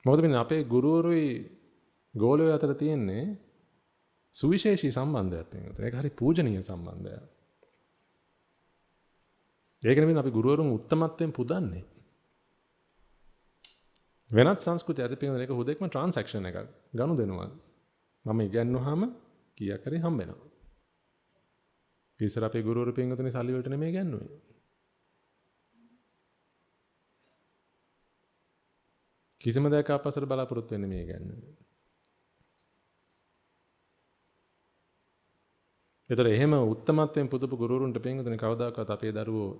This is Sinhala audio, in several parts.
මොකද මේ අපේ ගුරුවරුයි ගෝලයෝ අතර තියෙන්නේ සුවිශේෂී සම්බන්ධයක් තියෙනවා. ඒක හරි පූජනීය සම්බන්ධයක්. ඒක නෙමෙයි අපි ගුරුවරුන් උත්තමත්වයෙන් පුදන්නේ. වෙනත් සංස්කෘතිය ඇති පිළිබඳ එක හුදෙක්ම ට්‍රාන්සැක්ෂන් එකක්. ගනුදෙනුවක්. මම ඉගෙනුවාම කීයක් හරි හම්බ වෙනවා. ඉතින් අපේ ගුරුවරු පින්වතුනි සල්ලි වලට නෙමෙයි ඉගෙනුවේ. කිසිම දෙයක් අපසට බලාපොරොත්තු වෙන්නේ මේ ඉගෙනුවේ. ඒතර එහෙම උත්තමත්වයෙන් පුදුපු ගුරුවරුන්ට පින්වතුනි කවදාකවත් අපේ දරුවෝ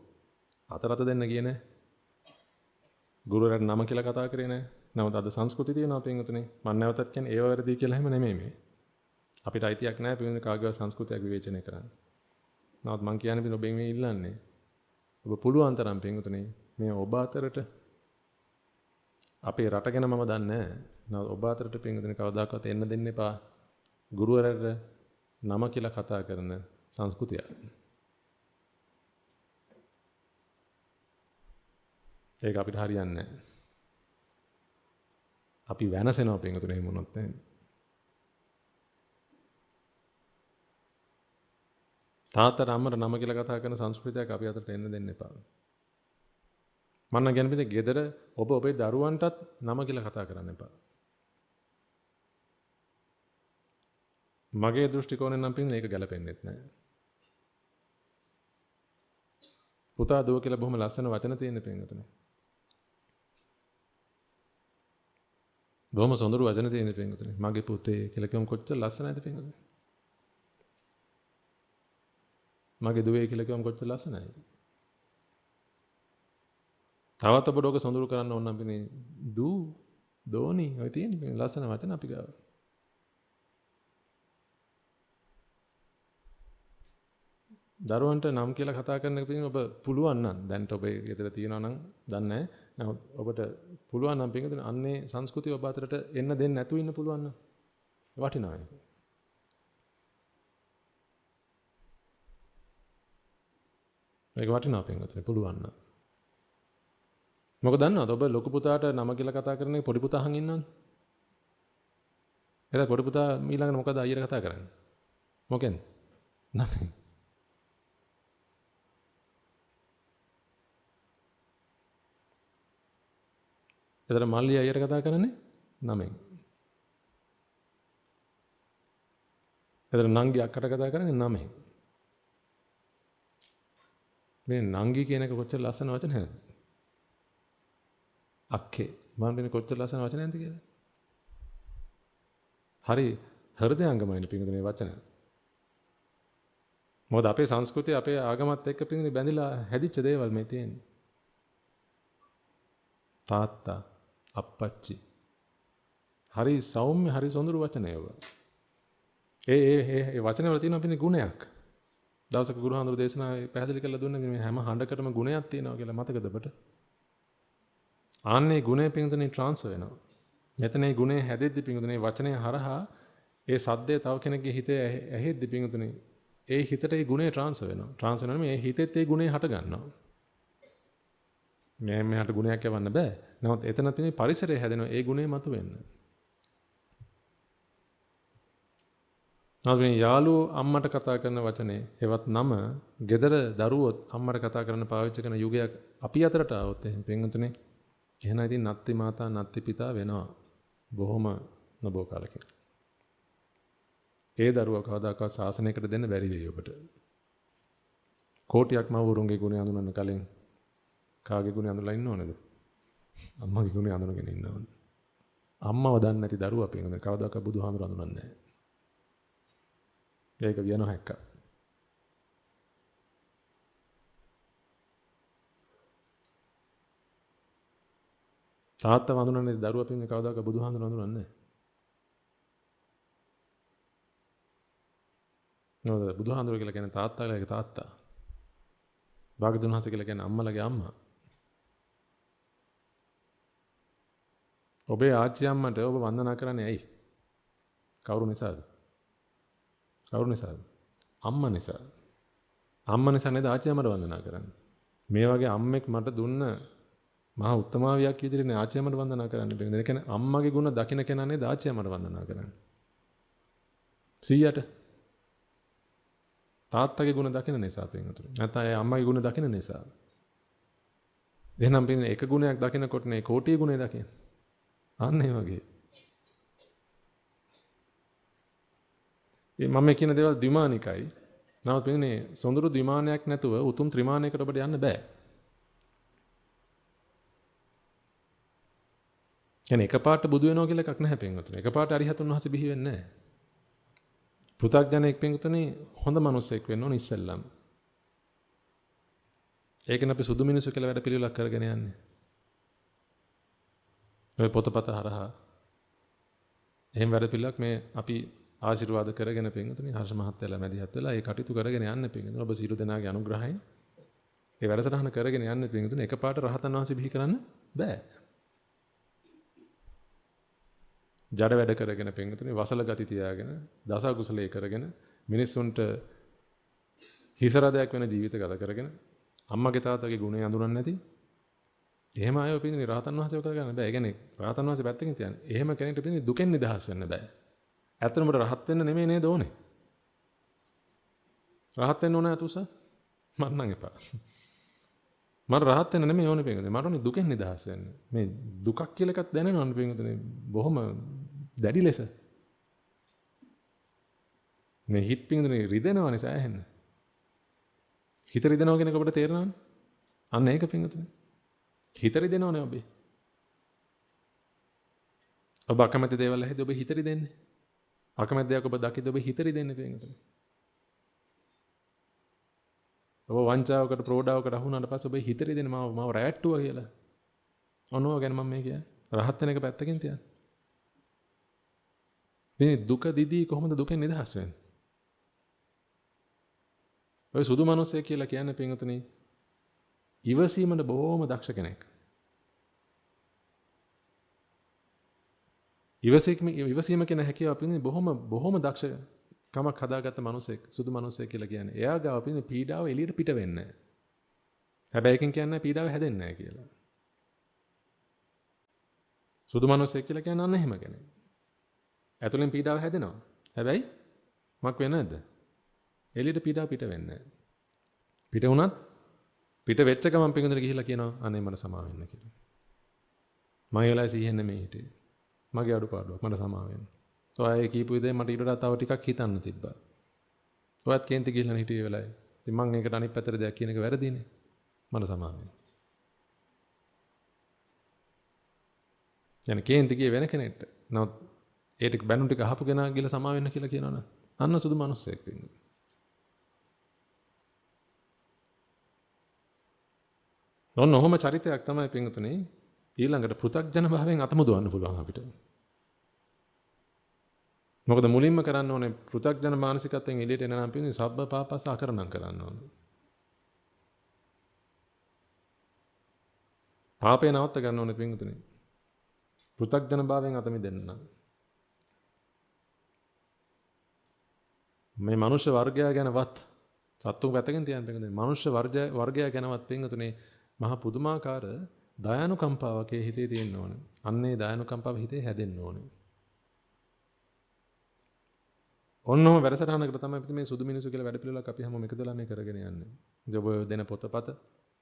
අතරත දෙන්න ගියේ නැහැ. ගුරුවරයාට නම කියලා කතා කරේ නැහැ. නමුත් අද සංස්කෘතිය තියෙනවා පින්වතුනි. මම නැවතත් කියන්නේ ඒව වැරදි කියලා එහෙම නෙමෙයි මේ. අපිට අයිතියක් නැහැ පින්වතුනි කාගේවත් සංස්කෘතියක් විවේචනය කරන්න. නමුත් මම කියන්නේ පින් ඔබෙන් මේ ඉල්ලන්නේ. ඔබ පුළුවන් තරම් පින්වතුනි මේ ඔබ අතරට අපේ රට ගැන මම දන්නේ නැහැ. නමුත් ඔබ අතරට පින්වතුනි කවදාකවත් එන්න දෙන්න එපා. ගුරුවරයාට නම කියලා කතා කරන සංස්කෘතිය. ඒක අපිට හරියන්නේ නැහැ. අපි වෙනසෙනවා පින්වතුනි එහෙම වුණොත් එහෙනම්. තාත්තට අම්මට නම කියලා කතා කරන සංස්කෘතියක් අපි අතරට එන්න දෙන්න එපා. මම නම් කියන්නේ ගෙදර ඔබ ඔබේ දරුවන්ටත් නම කියලා කතා කරන්න එපා. මගේ දෘෂ්ටි කෝණයෙන් නම් පින් ඒක ගැලපෙන්නේ නැහැ. පුතා දුව කියලා බොහොම ලස්සන වචන තියෙන පින්වතුනි. බොහොම සොඳුරු වචන තියෙන පින්වතුනි. මගේ පුතේ කියලා කියොම් කොච්චර ලස්සනයිද පින්වතුනි. මගේ දුවේ කියලා කියොම් කොච්චර ලස්සනයිද. තවත් අපට ඔක සොඳුරු කරන්න ඕන නම් පිනේ දූ දෝනි ඔය තියෙන ලස්සන වචන අපි ගාව. දරුවන්ට නම් කියලා කතා කරන එක පිටින් ඔබ පුළුවන් නම් දැන්ට ඔබේ ගෙදර තියෙනවා නම් දන්නේ නැහැ. නමුත් ඔබට පුළුවන් නම් පිටින් අන්නේ සංස්කෘතිය ඔබ අතරට එන්න දෙන්න නැතුව ඉන්න පුළුවන් නම් වටිනවා ඒක. ඒක වටිනවා පිටින් පුළුවන් නම්. මොකද දන්නවද ඔබ ලොකු පුතාට නම කියලා කතා කරන එක පොඩි පුතා අහන් ඉන්නවනේ. එතකොට පොඩි පුතා ඊළඟට මොකද අයියට කතා කරන්නේ? මොකෙන්ද? නමෙන්. එතන මල්ලි අයියට කතා කරන්නේ නමෙන්. එතන නංගි අක්කට කතා කරන්නේ නමෙන්. මේ නංගි කියන එක කොච්චර ලස්සන වචනයක්ද? අක්කේ මම මේ කොච්චර ලස්සන වචනයක්ද කියලා. හරි හෘදයාංගමයින පිටුනේ වචන. මොකද අපේ සංස්කෘතිය අපේ ආගමත් එක්ක පිටුනේ බැඳිලා හැදිච්ච දේවල් මේ තියෙන්නේ. තාත්තා අප්පච්චි හරි සෞම්‍ය හරි සොඳුරු වචන ඒවා. ඒ වචන වල තියෙන අපේ ගුණයක්. දවසක ගුරුහාඳුරු දේශනාවේ පැහැදිලි කරලා දුන්නේ මේ හැම හඬකටම ගුණයක් තියෙනවා කියලා මතකද ඔබට? ආන්නේ ගුණය පිටුනේ ට්‍රාන්ස්ෆර් වෙනවා. මෙතන මේ ගුණය හැදෙද්දි පිටුනේ වචනය හරහා ඒ සද්දය තව කෙනෙක්ගේ හිතේ ඇහෙද්දි පිටුනේ ඒ හිතට ඒ ගුණය ට්‍රාන්ස්ෆර් වෙනවා. ට්‍රාන්ස්ෆර් වෙනවා මේ හිතෙත් ඒ ගුණය හට ගන්නවා. මෙයාට ගුණයක් යවන්න බෑ. නමුත් එතන තියෙන පරිසරය හැදෙනවා ඒ ගුණය මතුවෙන්න. නැත්නම් මේ යාළුවෝ අම්මට කතා කරන වචනේ හෙවත් නම gedara දරුවොත් අම්මට කතා කරන පාවිච්චි කරන යුගයක් අපි අතරට ආවොත් එහෙනම් පින්වතුනි එහෙනම් ඉතින් නත්ති මාතා නත්ති පිතා වෙනවා. බොහොම නොබෝ කාලෙකින්. ඒ දරුවා කවදාකවත් ශාසනයකට දෙන්න බැරි වෙයි ඔබට. කෝටියක් මවුරුන්ගේ ගුණ අඳුනන්න කලින් කාගේ ගුණ අඳුනලා ඉන්න ඕනේද? අම්මගේ ගුණ අඳුනගෙන ඉන්න ඕනේ. අම්මව දන්නේ නැති දරුවා පින්වතුනි කවදාකවත් බුදුහාමුදුර අඳුනන්නේ නැහැ. ඒක වියන හැක්ක. තාත්තා වඳුනන්නේ දරුවා පින්වතුනි කවදාකවත් බුදුහාමුදුර අඳුනන්නේ නැහැ. නේද? බුදුහාමුදුර කියලා කියන්නේ තාත්තාගේ තාත්තා. භාග්‍යවතුන් වහන්සේ කියලා කියන්නේ අම්මලගේ අම්මා. ඔබේ ආච්චි අම්මට ඔබ වන්දනා කරන්නේ ඇයි? කවුරු නිසාද? කවුරු නිසාද? අම්මා නිසා. අම්මා නිසා නේද ආච්චි අම්මට වන්දනා කරන්නේ. මේ වගේ අම්මෙක් මට දුන්න මහා උත්තමාවියක් විදිහට ආච්චියමට වන්දනා කරන්න බෑ. ඒ කියන්නේ අම්මගේ ගුණ දකින්න කෙනානේ ආච්චියමට වන්දනා කරන්නේ. 100ට තාත්තගේ ගුණ දකින්න නිසා පින්වතුනි. නැත්නම් ඒ අම්මගේ ගුණ දකින්න නිසා. එහෙනම් පින්වතුනි එක ගුණයක් දකිනකොට නේ කෝටි ගුණය දකින්නේ. අන්න ඒ වගේ. මම කියන දේවල් ද්විමානිකයි. නමුත් පින්වතුනි සොඳුරු ද්විමානයක් නැතුව උතුම් ත්‍රිමානයකට ඔබට යන්න බෑ. කියන්නේ එකපාරට බුදු වෙනවා කියලා එකක් නැහැ පින්වතුනි. එකපාරට අරිහතුන් වහන්සේ බිහි වෙන්නේ නැහැ. පෘථග්ජනෙක් පින්වතුනි හොඳ මිනිසෙක් වෙන්න ඕන ඉස්සෙල්ලම. ඒකනේ අපි සුදු මිනිසු කියලා වැඩ පිළිවෙලක් කරගෙන යන්නේ. ඔය පොතපත හරහා එහෙම වැඩ පිළිවෙලක් මේ අපි ආශිර්වාද කරගෙන පින්වතුනි හර්ෂ මහත්තයලා මැදිහත් වෙලා ඒ කටයුතු කරගෙන යන්න පින්වතුනි. ඔබ සියලු දෙනාගේ අනුග්‍රහයෙන් ඒ වැඩසටහන කරගෙන යන්න පින්වතුනි. එකපාරට රහතන් වහන්සේ බිහි කරන්න බෑ. ජඩ වැඩ කරගෙන පින්වතුනි වසල ගති තියාගෙන දස කුසලයේ කරගෙන මිනිස්සුන්ට හිසරදයක් වෙන ජීවිත ගත කරගෙන අම්මගේ තාත්තගේ ගුණය අඳුරන්නේ නැති එහෙම අය පින්වතුනි රහතන් වහන්සේව කරගන්න බෑ. ඒ කියන්නේ රහතන් වහන්සේ පැත්තකින් තියන්නේ. එහෙම කෙනෙක්ට පින්වතුනි දුකෙන් නිදහස් වෙන්න බෑ. ඇත්තටම රහත් වෙන්න නෙමෙයි නේද ඕනේ? රහත් වෙන්න ඕනේ අතුස මරණම් එපා. මට රහත් වෙන්න නෙමෙයි ඕනේ පින්වතුනි. මට ඕනේ දුකෙන් නිදහස් වෙන්න. මේ දුකක් කියලා එකක් දැනෙනවනේ පින්වතුනි. බොහොම දැඩි ලෙස. මේ හිත පින්වතුනි රිදෙනවනේ සෑහෙන්න. හිත රිදෙනවා කියන එක ඔබට තේරෙනවනේ. අන්න ඒක පින්වතුනි. හිත රිදෙනවනේ ඔබේ. ඔබ අකමැති දේවල් ඇහිදී ඔබ හිත රිදෙන්නේ. අකමැති දේවල් ඔබ දකිද්දී ඔබ හිත රිදෙන්නේ පින්වතුනි. ඔබ වංචාවකට ප්‍රෝඩාවකට අහු වුණාට පස්සේ ඔබ හිත රිදෙන්නේ මාව රැවට්ටුවා කියලා. ඔනෝ ගැන මම මේ කියන්නේ. රහත් වෙන එක පැත්තකින් තියන්න. මේ දුක දිදී කොහොමද දුකෙන් නිදහස් වෙන්නේ? ඔය සුදු මිනිස්සෙක් කියලා කියන්නේ පින්වතුනි ඉවසීමට බොහොම දක්ෂ කෙනෙක්. ඉවසීම කියන හැකියාව පින්වතුනි බොහොම දක්ෂ කමක් හදාගත්ත මිනිසෙක් සුදු මිනිසෙක් කියලා කියන්නේ. එයා ගාව පින්වතුනි පීඩාව එළියට පිට වෙන්නේ නැහැ. හැබැයි එකෙන් කියන්නේ පීඩාව හැදෙන්නේ නැහැ කියලා. සුදු මිනිසෙක් කියලා කියන්නේ අන්න එහෙම කෙනෙක්. ඇතුලෙන් පීඩාව හැදෙනවා. හැබැයි මක් වෙන්නේ නැද්ද? එළියට පීඩාව පිට වෙන්නේ නැහැ. පිට වුණත් පිට වෙච්ච ගමන් පිටුදෙන ගිහිල්ලා කියනවා අනේ මට සමා වෙන්න කියලා. මම ඒ වෙලාවේ සිහියෙන් නෙමෙයි හිටියේ. මගේ අඩුපාඩුවක් මට සමා වෙන්න. ඔය කීපු විදිහේ මට ඊට වඩා තව ටිකක් හිතන්න තිබ්බා. ඔයත් කේන්ති ගිහිල්ලා හිටියේ වෙලාවේ. ඉතින් මම ඒකට අනිත් පැත්තට දෙයක් කියන එක වැරදිනේ. මට සමා වෙන්න. يعني කේන්ති ගියේ වෙන කෙනෙක්ට. නමුත් ඒ ටික බැනු ටික අහපු කෙනා ගිහලා සමා වෙන්න කියලා කියනවනේ. අන්න සුදු මිනිස්සෙක් වෙන්නේ. ඔන්න ඔහොම චරිතයක් තමයි පින්වතුනි ඊළඟට පෘථග්ජන භාවයෙන් අතමුදවන්න පුළුවන් අපිට. මොකද මුලින්ම කරන්න ඕනේ පෘථග්ජන මානසිකත්වයෙන් එළියට එන නම් පින්වතුනි සබ්බ පාපස අකරණම් කරන්න ඕනේ. පාපේ නවත්ත ගන්න ඕනේ පින්වතුනි. පෘථග්ජන භාවයෙන් අත මිදෙන්න නම්. මේ මනුෂ්‍ය වර්ගය ගැනවත් සත්තු පැත්තකින් තියන්න පින්වතුනි. මනුෂ්‍ය වර්ගය ගැනවත් පින්වතුනි මහා පුදුමාකාර දයානුකම්පාවක් ඒ හිතේ තියෙන්න ඕනේ. අන්නේ දයානුකම්පාව හිතේ හැදෙන්න ඕනේ. ඔන්නෝම වැඩසටහනකට තමයි මේ සුදු මිනිසු කියලා වැඩ පිළිවෙලක් අපි හැමෝම එකතුලා මේ කරගෙන යන්නේ. ඉතින් ඔබ දෙන පොතපත,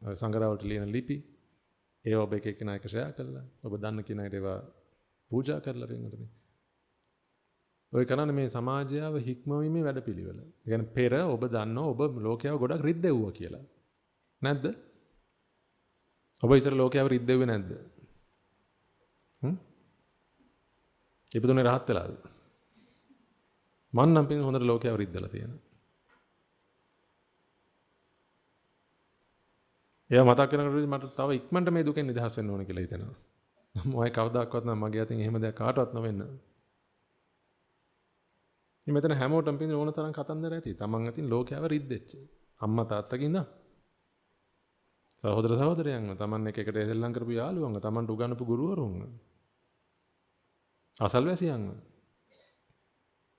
සංගරාවලට ලියන ලිපි, ඒවා ඔබ එක එක්කෙනා එක ෂෙයා කරලා, ඔබ දන්න කෙනාට ඒවා පූජා කරලා පින්වතුනි. ඔය කරන්නේ මේ සමාජයව හික්මවීමේ වැඩ පිළිවෙල. ඒ කියන්නේ පෙර ඔබ දන්නෝ ඔබ ලෝකයව ගොඩක් රිද්දෙව්වා කියලා. නැද්ද? ඔබ ඉස්සර ලෝකයව රිද්දෙව්වේ නැද්ද? ඉපදුනේ රහත් වෙලාද? මන් නම් පින් හොඳට ලෝකයව රිද්දලා තියෙනවා. ඒවා මතක් කරනකොට මට තව ඉක්මනට මේ දුකෙන් නිදහස් වෙන්න ඕන කියලා හිතෙනවා. මම ඔය කවදාකවත් නම් මගේ අතින් එහෙම දෙයක් කාටවත් නොවෙන්න. ඉතින් මෙතන හැමෝටම පින් ඕන තරම් කතන්දර ඇති. තමන් අතින් ලෝකයව රිද්දෙච්ච. අම්මා තාත්තගේ ඉඳන්. සහෝදර සහෝදරයන්ව තමන් එකට එල්ලම් කරපු යාළුවන්ව තමන්ට උගන්වපු ගුරුවරුන්ව. අසල්වැසියන්ව.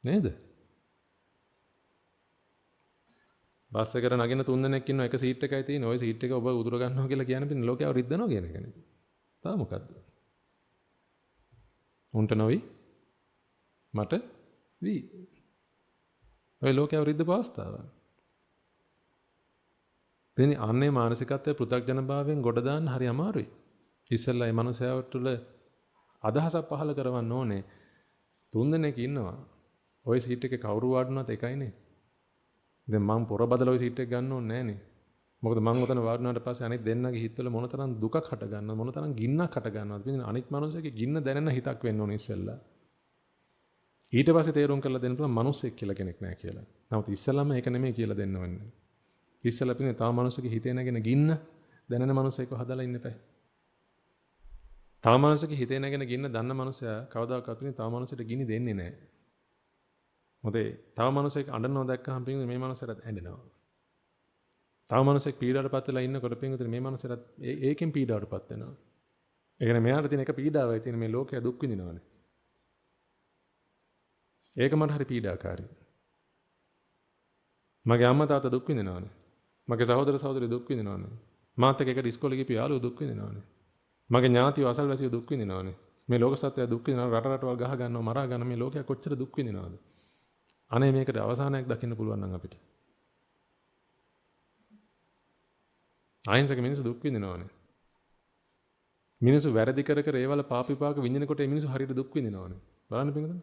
නේද? බස් එකට නගින 3 දෙනෙක් ඉන්නවා එක සීට් එකයි තියෙන්නේ. ওই සීට් එක ඔබ උදුර ගන්නවා කියලා කියන්නේ පින් ලෝකයව රිද්දනවා කියන එකනේ. තව මොකද්ද? උන්ට නොවි මට වී. ඔය ලෝකයේ රිද්දපු අවස්ථාව. එතන අන්නේ මානසිකත්වයේ පෘථග්ජන භාවයෙන් ගොඩ දාන්න හරි අමාරුයි. ඉස්සෙල්ලා මේ මනුස්සයව තුළ අදහසක් පහළ කරවන්න ඕනේ. තුන්දෙනෙක් ඉන්නවා. ওই සීට් එකේ කවුරු වාඩිනවද එකයිනේ. දැන් මං පොර බදලා ওই සීට් එක ගන්න ඕනේ නෑනේ. මොකද මං උතන වාඩිනාට පස්සේ අනිත් දෙන්නගේ හිතවල මොනතරම් දුකක් හට ගන්නවද මොනතරම් ගින්නක් හට ගන්නවද. ඉතින් අනිත් මනුස්සයෙක්ගේ ගින්න දැනෙන හිතක් වෙන්න ඕනේ ඉස්සෙල්ලා. ඊට පස්සේ තේරුම් කරලා දෙන්න පුළුවන් මනුස්සයෙක් කියලා කෙනෙක් නෑ කියලා. නමුත් ඉස්සෙල්ලාම ඒක නෙමෙයි කියලා දෙන්න වෙන්නේ. ඉස්සෙල්ලා පිටින් තව මනුස්සයෙක්ගේ හිතේ නැගෙන ගින්න දැනෙන මනුස්සයෙක්ව හදලා ඉන්න එපා. තව මනුස්සයෙක්ගේ හිතේ නැගෙන ගින්න දන්න මනුස්සයා කවදාකවත් පිටින් තව මනුස්සයට ගිනි දෙන්නේ නෑ. මොකද තව මනුස්සයෙක් අඬනවා දැක්කහම පිටින් මේ මනුස්සයාට ඇඬෙනවා. තව මනුස්සයෙක් පීඩාවටපත් වෙලා ඉන්නකොට පිටින් මේ මනුස්සයාට ඒකෙන් පීඩාවටපත් වෙනවා. ඒ කියන්නේ මෙයාට තියෙන එක පීඩාවයි තියෙන මේ ලෝකය දුක් විඳිනවනේ. ඒක මට හරි පීඩාකාරී. මගේ අම්මා තාත්තා දුක් විඳිනවනේ. මගේ සහෝදර සහෝදරියෝ දුක් විඳිනවනේ. මාත් එක්ක එකට ඉස්කෝලේ ගිහපු යාළුවෝ දුක් විඳිනවනේ. මගේ ඥාතියෝ අසල්වැසියෝ දුක් විඳිනවනේ. මේ ලෝක සත්‍යය දුක් විඳිනවා රට රටවල් ගහ ගන්නවා මරා ගන්න මේ ලෝකය කොච්චර දුක් විඳිනවද? අනේ මේකට අවසානයක් දකින්න පුළුවන් නම් අපිට. අහිංසක මිනිස්සු දුක් විඳිනවනේ. මිනිස්සු වැරදි කර කර ඒවල පාප විපාක විඳිනකොට ඒ මිනිස්සු හරියට දුක් විඳිනවනේ. බලන්න පිටුද?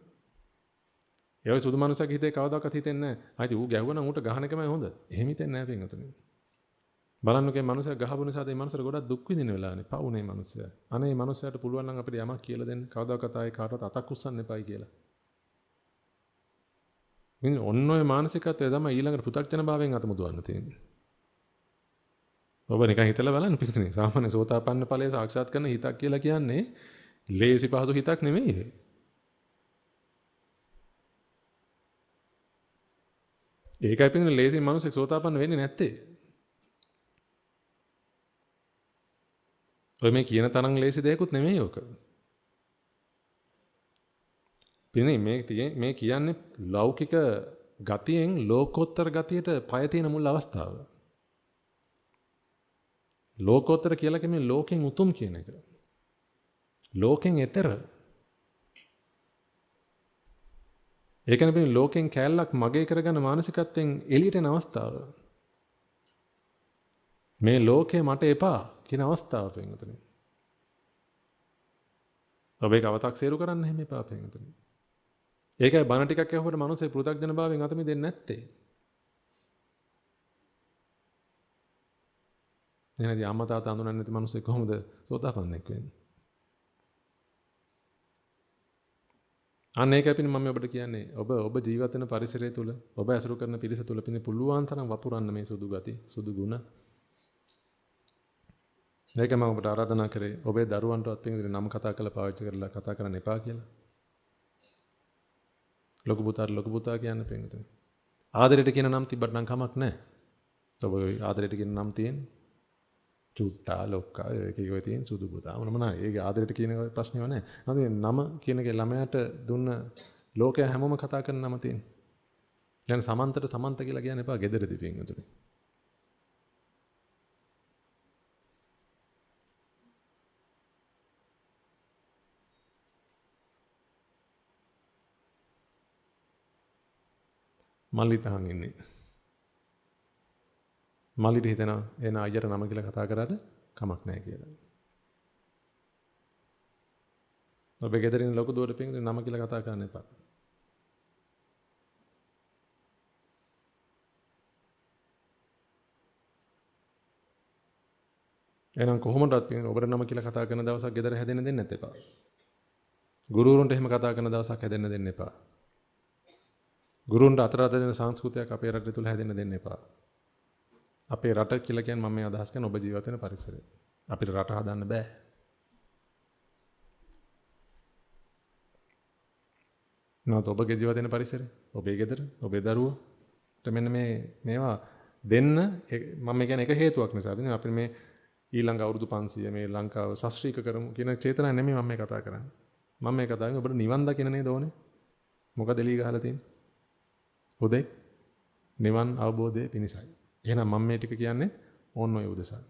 ඒ වගේ සුදු මනුස්සයෙක් හිතේ කවදාකවත් හිතෙන්නේ නැහැ. ආයිත් ඌ ගැහුවනම් ඌට ගහන එකමයි හොඳ. එහෙම හිතෙන්නේ නැහැ පිටුතුනේ. බලන්නකේ මනුස්සයා ගහපු නිසා ඒ මනුස්සර ගොඩක් දුක් විඳින වෙලාවනේ. පවුනේ මනුස්සයා. අනේ මේ මනුස්සයාට පුළුවන් නම් අපිට යමක් කියලා දෙන්න. කවදාකවත් ආයේ කාටවත් අතක් උස්සන්න එපායි කියලා. මින් ඔන්න ඔය මානසිකත්වය තමයි ඊළඟට පෘථග්ජන භාවයෙන් අතමුදවන්න තියෙන්නේ. ඔබ නිකන් හිතලා බලන්න පිටුනේ. සාමාන්‍ය සෝතාපන්න ඵලයේ සාක්ෂාත් කරන හිතක් කියලා කියන්නේ ලේසි පහසු හිතක් නෙමෙයි. ඒකයි පිටුනේ ලේසි මිනිස්සෙක් සෝතාපන්න වෙන්නේ නැත්තේ. ඔය මේ කියන තරම් ලේසි දෙයක්වත් නෙමෙයි ඔක. පිටුනේ මේ කියන්නේ ලෞකික ගතියෙන් ලෝකෝත්තර ගතියට පය තියෙන මුල් අවස්ථාව. ලෝකෝත්තර කියලා කියන්නේ ලෝකෙන් උතුම් කියන එක. ලෝකෙන් එතර. ඒ කියන්නේ ලෝකෙන් කැලලක් මගේ කරගන්න මානසිකත්වයෙන් එළියට එන අවස්ථාව. මේ ලෝකේ මට එපා කියන අවස්ථාව වෙනතුනේ. ඔබ ඒක අව탁සේරු කරන්න හැම එපා වෙනතුනේ. ඒකයි බණ ටිකක් ඇහුවට මනුස්සේ පෘථග්ජන භාවයෙන් අත මිදෙන්නේ නැත්තේ. එහෙනම් අම්මා තාත්තා අඳුනන්නේ නැති මනුස්සේ කොහොමද සෝතාපන්නෙක් වෙන්නේ? අන්න ඒකයි පිටින් මම ඔබට කියන්නේ ඔබ ජීවත් වෙන පරිසරය තුල ඔබ ඇසුරු කරන පිරිස තුල පිටින් පුළුවන් තරම් වපුරන්න මේ සුදු ගති සුදු ගුණ. මේක මම ඔබට ආරාධනා කරේ ඔබේ දරුවන්ටවත් පිටින් නම කතා කරලා පාවිච්චි කරලා කතා කරන්න එපා කියලා. ලොකු පුතා කියන්න පිටින්. ආදරයට කියන නම් තිබ්බට නම් කමක් නැහැ. ඔබ ආදරයට කියන නම් තියෙන්නේ චුට්ටා ලොක්කා ඒකේ තියෙන සුදු පුතා මොනමනා ඒක ආදරයට කියන ප්‍රශ්නයක් නැහැ. නම කියන එක ළමයාට දුන්න ලෝකය හැමෝම කතා කරන නම තියෙන. දැන් සමන්තට සමන්ත කියලා කියන්න එපා ගෙදරදී පින්වතුනි. මල්ලි තහන් ඉන්නේ. මල්ලිට හිතෙනවා එන අයියට නම කියලා කතා කරාට කමක් නැහැ කියලා. ඔබේ ගෙදරින් ලොකු දුවට පිටින් නම කියලා කතා කරන්න එපා. එහෙනම් කොහොමදවත් පිටින් ඔබට නම කියලා කතා කරන දවසක් ගෙදර හැදෙන්න දෙන්න නැත් එපා. ගුරුවරුන්ට එහෙම කතා කරන දවසක් හැදෙන්න දෙන්න එපා. ගුරුන්ට අතර දෙන සංස්කෘතියක් අපේ රටේ තුල හැදෙන්න දෙන්න එපා. අපේ රට කියලා කියන්නේ මම මේ අදහස් කරන ඔබ ජීවත් වෙන පරිසරය. අපිට රට හදන්න බෑ. නැවත ඔබගේ ජීවත් වෙන පරිසරය, ඔබේ ගෙදර, ඔබේ දරුවෝ මෙන්න මේවා දෙන්න මම කියන්නේ එක හේතුවක් නිසා. ඉතින් අපි මේ ඊළඟ අවුරුදු 500 මේ ලංකාව ශාස්ත්‍රීය කරමු කියන චේතනාව නෙමෙයි මම මේ කතා කරන්නේ. මම මේ කතා කරන්නේ ඔබට නිවන් දකින්න නේද ඕනේ? මොකද එළිය ගහලා තියෙන්නේ? හොදේ නිවන් අවබෝධයේ පිණිසයි. එහෙනම් මම මේ ටික කියන්නේ ඕන්න ඔය උදෙසා.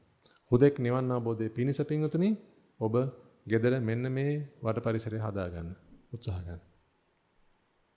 හුදෙක් නිවන් අවබෝධයේ පිණිස පිංගුතුනි ඔබ ගෙදර මෙන්න මේ වට පරිසරය හදාගන්න උත්සාහ ගන්න.